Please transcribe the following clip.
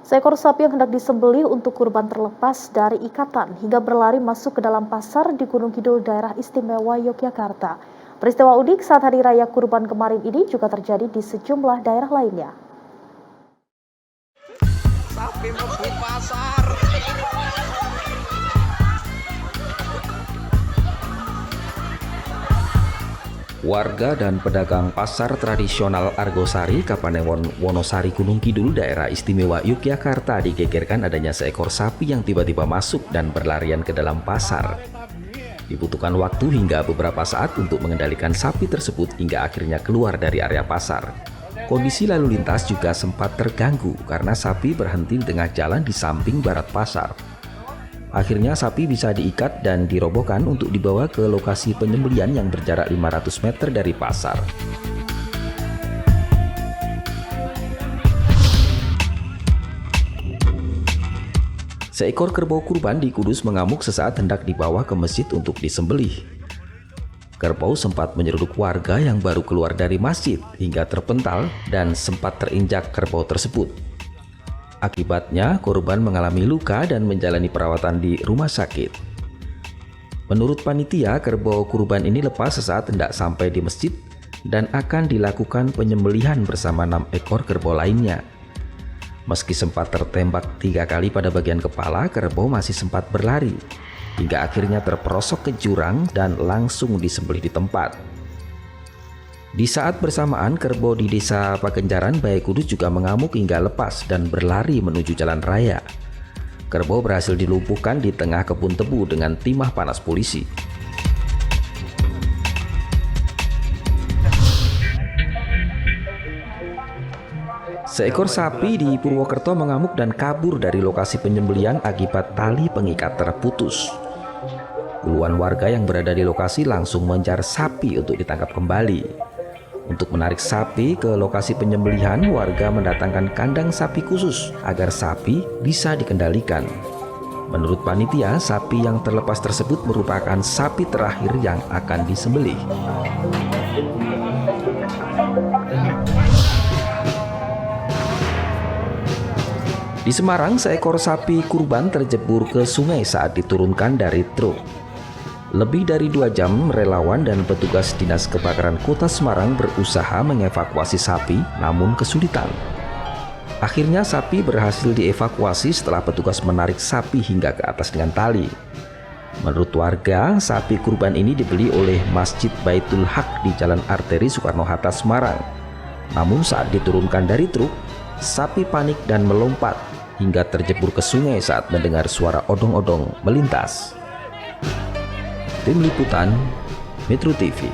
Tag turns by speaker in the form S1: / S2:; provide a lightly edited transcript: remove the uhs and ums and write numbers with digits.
S1: Seekor sapi yang hendak disembelih untuk kurban terlepas dari ikatan hingga berlari masuk ke dalam pasar di Gunung Kidul, Daerah Istimewa Yogyakarta. Peristiwa unik saat Hari Raya Kurban kemarin ini juga terjadi di sejumlah daerah lainnya.
S2: Sapi ngebut pasar. Warga dan pedagang pasar tradisional Argosari, Kapanewon, Wonosari, Gunung Kidul, Daerah Istimewa Yogyakarta digegerkan adanya seekor sapi yang tiba-tiba masuk dan berlarian ke dalam pasar. Dibutuhkan waktu hingga beberapa saat untuk mengendalikan sapi tersebut hingga akhirnya keluar dari area pasar. Kondisi lalu lintas juga sempat terganggu karena sapi berhenti di tengah jalan di samping barat pasar. Akhirnya sapi bisa diikat dan dirobohkan untuk dibawa ke lokasi penyembelihan yang berjarak 500 meter dari pasar. Seekor kerbau kurban di Kudus mengamuk sesaat hendak dibawa ke masjid untuk disembelih. Kerbau sempat menyeruduk warga yang baru keluar dari masjid hingga terpental dan sempat terinjak kerbau tersebut. Akibatnya, korban mengalami luka dan menjalani perawatan di rumah sakit. Menurut panitia, kerbau kurban ini lepas sesaat hendak sampai di masjid dan akan dilakukan penyembelihan bersama 6 ekor kerbau lainnya. Meski sempat tertembak 3 kali pada bagian kepala, kerbau masih sempat berlari, hingga akhirnya terperosok ke jurang dan langsung disembelih di tempat. Di saat bersamaan, kerbau di desa Pakenjaran, Bae Kudus juga mengamuk hingga lepas dan berlari menuju jalan raya. Kerbau berhasil dilumpuhkan di tengah kebun tebu dengan timah panas polisi. Seekor sapi di Purwokerto mengamuk dan kabur dari lokasi penyembelihan akibat tali pengikat terputus. Puluhan warga yang berada di lokasi langsung mengejar sapi untuk ditangkap kembali. Untuk menarik sapi ke lokasi penyembelihan, warga mendatangkan kandang sapi khusus agar sapi bisa dikendalikan. Menurut panitia, sapi yang terlepas tersebut merupakan sapi terakhir yang akan disembelih. Di Semarang, seekor sapi kurban terjebur ke sungai saat diturunkan dari truk. Lebih dari 2 jam, relawan dan petugas Dinas Kebakaran Kota Semarang berusaha mengevakuasi sapi, namun kesulitan. Akhirnya sapi berhasil dievakuasi setelah petugas menarik sapi hingga ke atas dengan tali. Menurut warga, sapi kurban ini dibeli oleh Masjid Baitul Haq di Jalan Arteri Soekarno-Hatta, Semarang. Namun saat diturunkan dari truk, sapi panik dan melompat hingga terjebur ke sungai saat mendengar suara odong-odong melintas. Tim Liputan Metro TV.